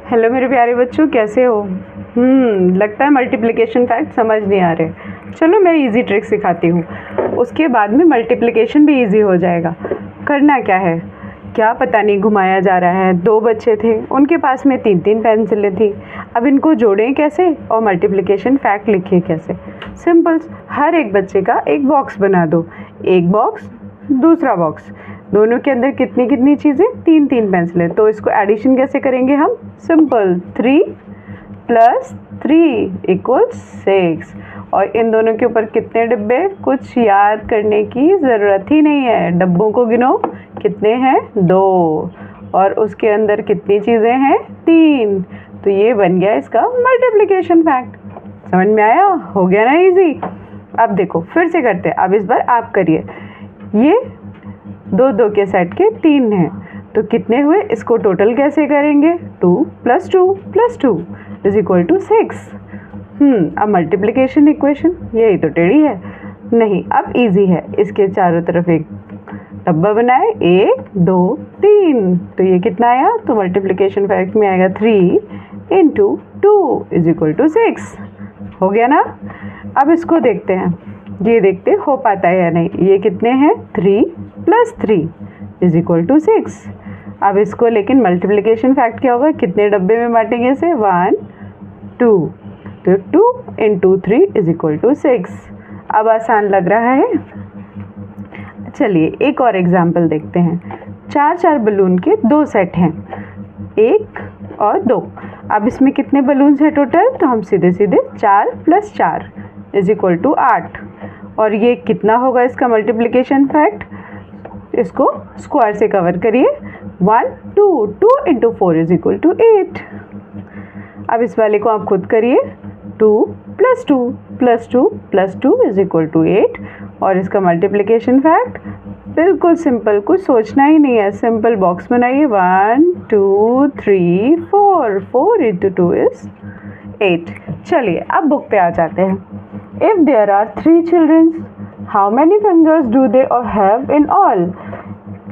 Hello मेरे प्यारे बच्चों, कैसे हो? लगता है मल्टीप्लिकेशन फैक्ट समझ नहीं आ रहे। चलो मैं इजी ट्रिक सिखाती हूँ, उसके बाद में मल्टीप्लिकेशन भी इजी हो जाएगा। करना क्या है, क्या पता नहीं घुमाया जा रहा है। 2 बच्चे थे, उनके पास में 3-3 पेंसिलें थी। अब इनको जोड़ें कैसे और मल्टीप्लिकेशन फैक्ट लिखें कैसे? सिंपल, हर एक बच्चे का एक बॉक्स बना दो, एक बॉक्स दूसरा बॉक्स, दोनों के अंदर कितनी कितनी चीज़ें? 3-3 पेंसिलें। तो इसको एडिशन कैसे करेंगे हम? सिंपल, 3 + 3 = 6। और इन दोनों के ऊपर कितने डिब्बे? कुछ याद करने की ज़रूरत ही नहीं है, डब्बों को गिनो, कितने हैं? 2। और उसके अंदर कितनी चीज़ें हैं? 3। तो ये बन गया इसका मल्टीप्लिकेशन फैक्ट। समझ में आया? हो गया ना इजी। अब देखो फिर से करते हैं। अब इस बार आप करिए। ये 2-2 के सेट के 3 हैं, तो कितने हुए? इसको टोटल कैसे करेंगे? 2 + 2 + 2 = 6। अब मल्टीप्लिकेशन इक्वेशन यही तो टेढ़ी है। नहीं, अब इजी है। इसके चारों तरफ एक डब्बा बनाए, 1 2 3। तो ये कितना आया? तो मल्टीप्लिकेशन फैक्ट में आएगा 3 × 2 = 6। हो गया ना? अब इसको देखते हैं, ये देखते हो पाता है या नहीं। ये कितने हैं? 3 + 3 = 6। अब इसको लेकिन मल्टीप्लिकेशन फैक्ट क्या होगा? कितने डब्बे में बांटेंगे इसे? 1 2। तो 2 × 3 = 6। अब आसान लग रहा है। चलिए एक और एग्जाम्पल देखते हैं। 4-4 बलून के 2 सेट हैं, 1 और 2। अब इसमें कितने बलून्स हैं टोटल? तो हम सीधे सीधे 4 + 4 = 8। और ये कितना होगा इसका मल्टीप्लिकेशन फैक्ट? इसको स्क्वायर से कवर करिए। 1 2 2 × 4 = 8। अब इस वाले को आप खुद करिए। 2 + 2 + 2 + 2 = 8। और इसका मल्टीप्लिकेशन फैक्ट बिल्कुल सिंपल, कुछ सोचना ही नहीं है। सिंपल बॉक्स बनाइए। 1 2 3 4 4 × 2 = 8। चलिए अब बुक पे आ जाते हैं। If there are 3 children, how many fingers do they have in all?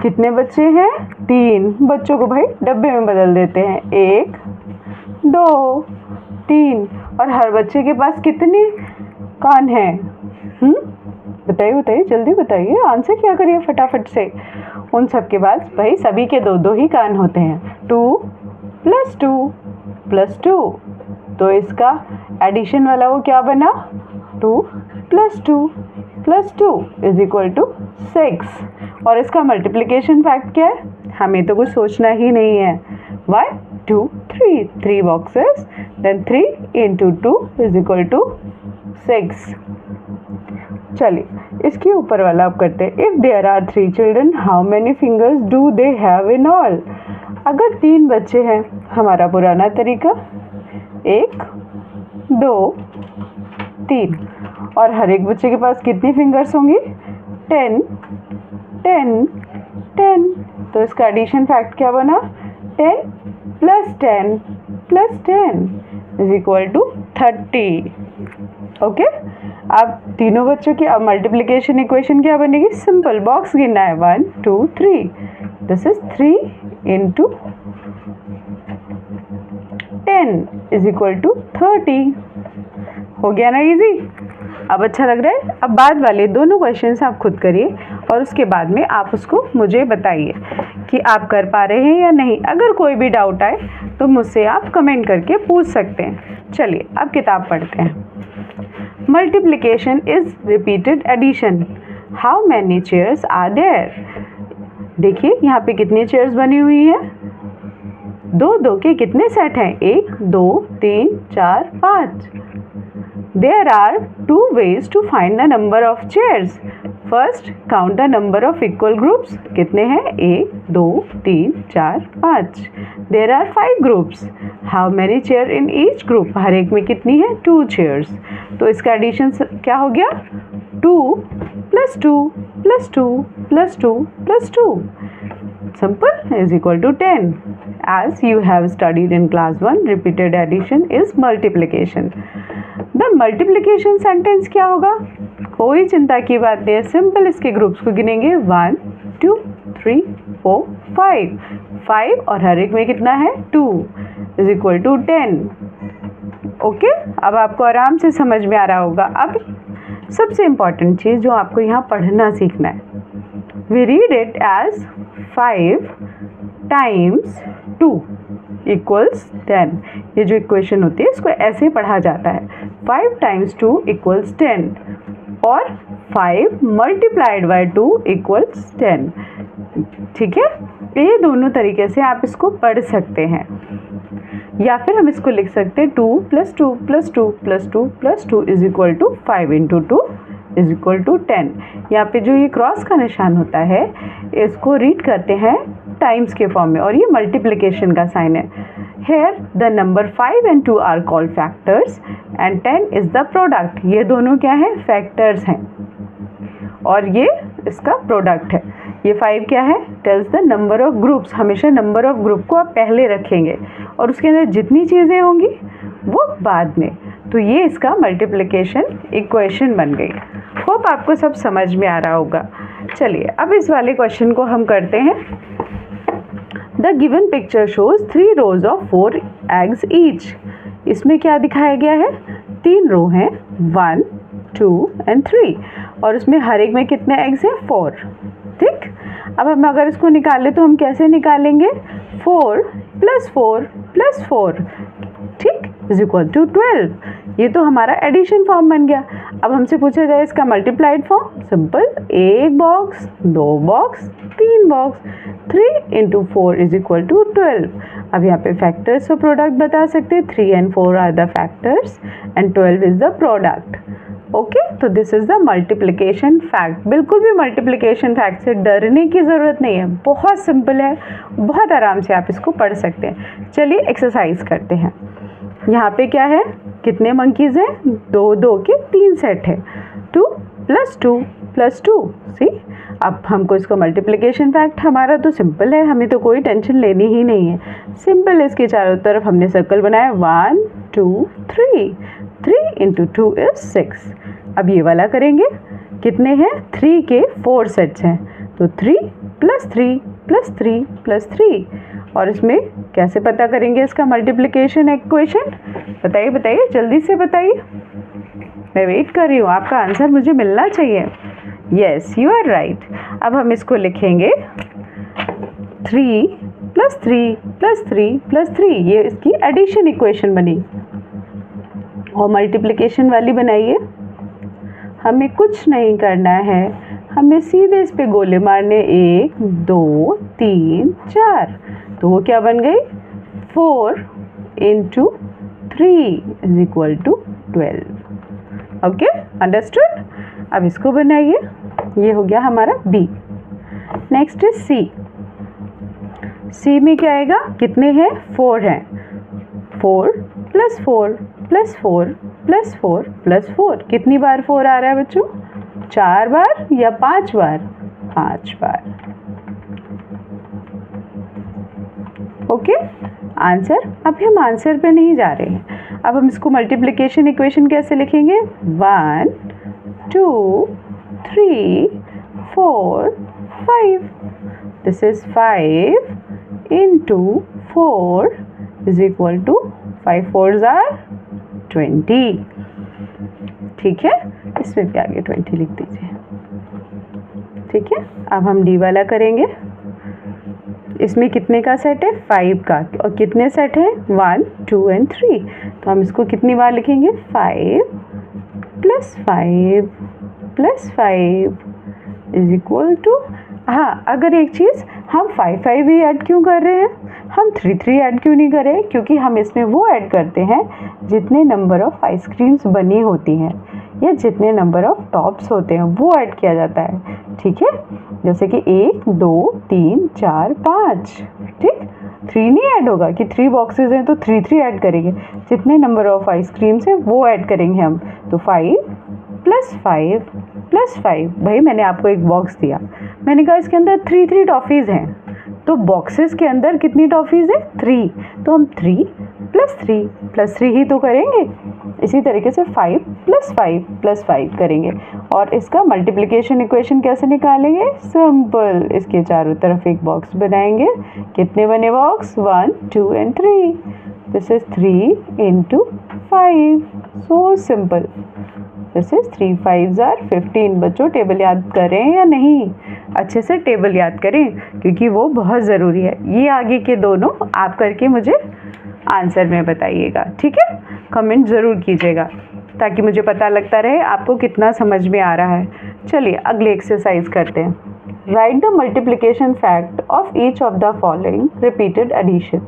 कितने बच्चे हैं? 3 बच्चों को भाई डब्बे में बदल देते हैं। 1 2 3। और हर बच्चे के पास कितने कान हैं? बताइए बताइए, जल्दी बताइए, आंसर क्या करिए फटाफट से। उन सब के पास भाई सभी के 2-2 ही कान होते हैं। 2 + 2 + 2। तो इसका एडिशन वाला वो क्या बना? 2 + 2 + 2 = 6। और इसका मल्टीप्लिकेशन फैक्ट क्या है? हमें तो कुछ सोचना ही नहीं है। 1 2 3 3 बॉक्सेस, देन 3 × 2 = 6। चलिए इसके ऊपर वाला आप करते हैं। If there are 3 children, how many fingers do they have in all? अगर 3 बच्चे हैं, हमारा पुराना तरीका, 1 2 3। और हर एक बच्चे के पास कितनी फिंगर्स होंगी? 10 10 10। तो इसका एडिशन फैक्ट क्या बना? 10 + 10 + 10 = 30। ओके, अब तीनों बच्चों की अब मल्टीप्लिकेशन इक्वेशन क्या बनेगी? सिंपल, बॉक्स गिनना है। 1 2 3। This is 3 × 10 = 30। हो गया ना इजी? अब अच्छा लग रहा है? अब बाद वाले दोनों क्वेश्चंस आप खुद करिए और उसके बाद में आप उसको मुझे बताइए कि आप कर पा रहे हैं या नहीं। अगर कोई भी डाउट आए तो मुझसे आप कमेंट करके पूछ सकते हैं। चलिए अब किताब पढ़ते हैं। Multiplication is repeated addition. How many chairs are there? देखिए यहाँ पे कितनी चेयर्स बनी हुई हैं? 2-2 के कितने सेट हैं? 1 2 3 4 5। There are 2 ways to find the number of chairs. First, count the number of equal groups. कितने हैं? 1 2 3 4 5। There are 5 groups. How many chairs in each group? हर एक में कितनी है? 2 chairs. तो इसका एडिशन क्या हो गया? 2 + 2 + 2 + 2 + 2 simple = 10. As you have studied in class 1, repeated addition is multiplication. The multiplication sentence क्या होगा? कोई चिंता की बात नहीं है, सिंपल इसके ग्रुप्स को गिनेंगे। 1 2 3 4 5। 5 और हर एक में कितना है 2 इज इक्वल टू 10। ओके, अब आपको आराम से समझ में आ रहा होगा। अब सबसे इम्पॉर्टेंट चीज़ जो आपको यहाँ पढ़ना सीखना है, we read it as 5 times 2 equals 10। ये जो इक्वेशन होती है इसको ऐसे पढ़ा जाता है, 5 टाइम्स 2 इक्वल्स 10 और 5 मल्टीप्लाइड बाई 2 इक्वल्स 10। ठीक है, ये दोनों तरीके से आप इसको पढ़ सकते हैं, या फिर हम इसको लिख सकते हैं 2 + 2 + 2 + 2 + 2 is equal to 5 × 2 is equal to 10। यहाँ पे जो ये क्रॉस का निशान होता है इसको रीड करते हैं टाइम्स के फॉर्म में, और ये मल्टीप्लिकेशन का साइन है। Here the number 5 and 2 are called factors and 10 is the product. ये दोनों क्या है, फैक्टर्स हैं और ये इसका प्रोडक्ट है। ये 5 क्या है, tells the number of groups. हमेशा नंबर ऑफ ग्रुप को आप पहले रखेंगे और उसके अंदर जितनी चीज़ें होंगी वो बाद में। तो ये इसका मल्टीप्लिकेशन इक्वेशन बन गई। होप आपको सब समझ में आ रहा होगा। चलिए अब इस वाले क्वेश्चन को हम करते हैं। The given picture shows 3 rows of 4 eggs each। इसमें क्या दिखाया गया है, 3 रो हैं, 1 2 and 3, और उसमें हर एक में कितने एग्स हैं, 4। ठीक, अब हम अगर इसको निकालें तो हम कैसे निकालेंगे, 4 + 4 + 4 ठीक इज इक्वल टू 12। ये तो हमारा एडिशन फॉर्म बन गया। अब हमसे पूछा जाए इसका multiplied form, simple, 1 box 2 box 3 box, 3 × 4 is equal to 12। अब यहाँ पे फैक्टर्स और प्रोडक्ट बता सकते हैं, 3 and 4 are the factors and 12 is the product. Okay, तो this is the multiplication fact. बिल्कुल भी मल्टीप्लिकेशन फैक्ट से डरने की ज़रूरत नहीं है, बहुत सिंपल है, बहुत आराम से आप इसको पढ़ सकते हैं। चलिए एक्सरसाइज करते हैं। यहाँ पे क्या है, कितने मंकीज़ हैं, 2 2 के 3 सेट है, 2 + 2 + 2। सी, अब हमको इसको मल्टीप्लिकेशन फैक्ट, हमारा तो सिंपल है, हमें तो कोई टेंशन लेनी ही नहीं है। सिंपल, इसके चारों तरफ हमने सर्कल बनाया, 1 2 3, 3 × 2 इज 6। अब ये वाला करेंगे, कितने हैं, 3 के 4 सेट्स हैं, तो 3 + 3 + 3 + 3। और इसमें कैसे पता करेंगे इसका मल्टीप्लिकेशन इक्वेशन, बताइए बताइए, जल्दी से बताइए, मैं वेट कर रही हूँ, आपका आंसर मुझे मिलना चाहिए। Yes, you are right. अब हम इसको लिखेंगे 3 + 3 + 3 + 3, ये इसकी एडिशन इक्वेशन बनी। और मल्टीप्लिकेशन वाली बनाइए, हमें कुछ नहीं करना है, हमें सीधे इस पे गोले मारने, 1 2 3 4, तो वो क्या बन गई, 4 × 3 is equal to 12। Okay, understood. अब इसको बनाइए, ये हो गया हमारा B. Next is C. C में क्या आएगा, कितने हैं, 4 हैं, 4 + 4 + 4 + 4 + 4। कितनी बार 4 आ रहा है बच्चों, 4 बार या 5 बार, 5 बार। Okay, answer. अभी हम आंसर पे नहीं जा रहे हैं, अब हम इसको मल्टीप्लिकेशन इक्वेशन कैसे लिखेंगे, 1 2 3 4 5। This is 5 × 4 is equal to 5 4s are 20। ठीक है, इसमें भी आगे 20 लिख दीजिए। ठीक है, अब हम डी वाला करेंगे। इसमें कितने का सेट है, 5 का, और कितने सेट हैं, 1 2 and 3। तो हम इसको कितनी बार लिखेंगे, 5 + 5 + 5 इज इक्वल टू, हाँ, अगर एक चीज़, हम 5 5 ही ऐड क्यों कर रहे हैं, हम 3 3 ऐड क्यों नहीं कर रहे, क्योंकि हम इसमें वो ऐड करते हैं जितने नंबर ऑफ आइसक्रीम्स बनी होती हैं या जितने नंबर ऑफ टॉप्स होते हैं वो ऐड किया जाता है। ठीक है, जैसे कि 1 2 3 4 5। ठीक, 3 नहीं ऐड होगा कि 3 बॉक्सेस हैं तो 3 3 ऐड करेंगे, जितने नंबर ऑफ आइसक्रीम्स हैं वो ऐड करेंगे हम। तो 5 + 5 + 5, भाई मैंने आपको एक बॉक्स दिया, मैंने कहा इसके अंदर 3 3 टॉफ़ीज़ हैं, तो बॉक्सेस के अंदर कितनी टॉफ़ीज़ है? 3, तो हम 3 + 3 ही तो करेंगे। इसी तरीके से 5 + 5 + 5 करेंगे। और इसका मल्टीप्लिकेशन इक्वेशन कैसे निकालेंगे? सिंपल, इसके चारों तरफ एक बॉक्स बनाएंगे। कितने बने box? 1, 2 and 3। This is 3 × 5, so simple. This is 3 5s are 15। बच्चों टेबल याद करें या नहीं? अच्छे से टेबल याद करें क्योंकि वो बहुत ज़रूरी है। ये आगे के दोनों आप करके मुझे आंसर में बताइएगा, ठीक है? कमेंट ज़रूर कीजिएगा ताकि मुझे पता लगता रहे आपको कितना समझ में आ रहा है। चलिए अगले एक्सरसाइज करते हैं। Write the multiplication fact of each of the following repeated addition.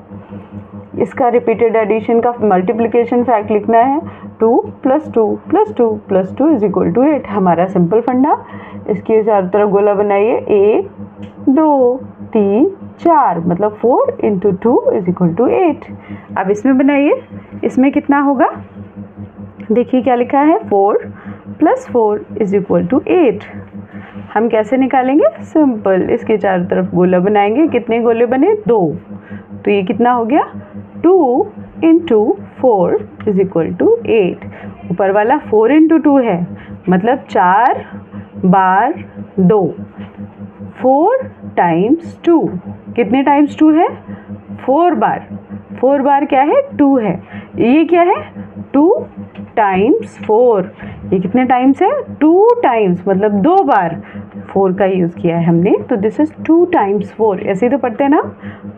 इसका रिपीटेड एडिशन का मल्टीप्लिकेशन फैक्ट लिखना है 2 + 2 + 2 + 2 = 8। हमारा सिंपल फंडा। इसके चारों तरफ गोला बनाइए। 1 2 3 4 मतलब 4 × 2 = 8। अब इसमें बनाइए। इसमें कितना होगा? देखिए क्या लिखा है, 4 + 4 = 8। हम कैसे निकालेंगे? सिंपल, इसके चारों तरफ गोला बनाएंगे। कितने गोले बने? 2। तो ये कितना हो गया? 2 × 4 = 8। ऊपर वाला 4 × 2 है मतलब 4 बार 2। 4 × 2 कितने टाइम्स 2 है? 4 बार। 4 बार क्या है? 2 है। ये क्या है? 2 × 4। ये कितने टाइम्स है? 2 टाइम्स मतलब 2 बार 4 का यूज़ किया है हमने। तो दिस इज 2 × 4। ऐसे ही तो पढ़ते हैं ना,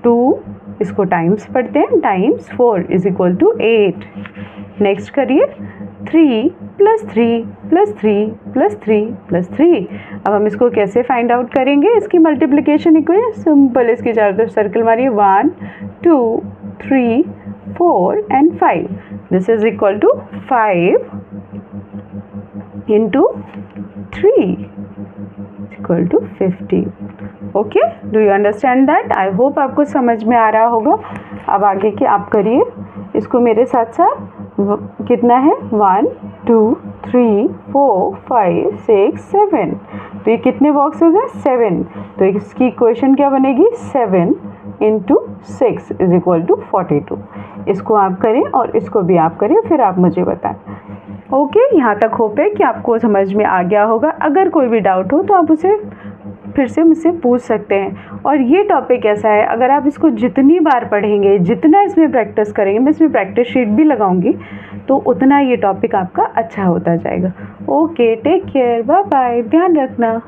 2 इसको टाइम्स पढ़ते हैं, टाइम्स 4 = 8। नेक्स्ट करिए। 3 + 3 + 3 + 3 + 3। अब हम इसको कैसे फाइंड आउट करेंगे? इसकी मल्टीप्लिकेशन इक्वेशन सिंपल, इसके चारों तरफ सर्कल मारिए। 1 2 3 4 and 5। This is equal to 5 × 3 = 15। Okay, do you understand that? I hope आपको समझ में आ रहा होगा। अब आगे के आप करिए इसको मेरे साथ साथ। कितना है? 1 2 3 4 5 6 7। तो ये कितने बॉक्सेस हैं? 7। तो इसकी इक्वेशन क्या बनेगी? 7 × 6 = 42। इसको आप करें और इसको भी आप करें, फिर आप मुझे बताएं। ओके, यहाँ तक होप है कि आपको समझ में आ गया होगा। अगर कोई भी डाउट हो तो आप उसे फिर से मुझसे पूछ सकते हैं। और ये टॉपिक ऐसा है, अगर आप इसको जितनी बार पढ़ेंगे, जितना इसमें प्रैक्टिस करेंगे, मैं इसमें प्रैक्टिस शीट भी लगाऊंगी, तो उतना ये टॉपिक आपका अच्छा होता जाएगा। Okay, take care, bye bye, ध्यान रखना।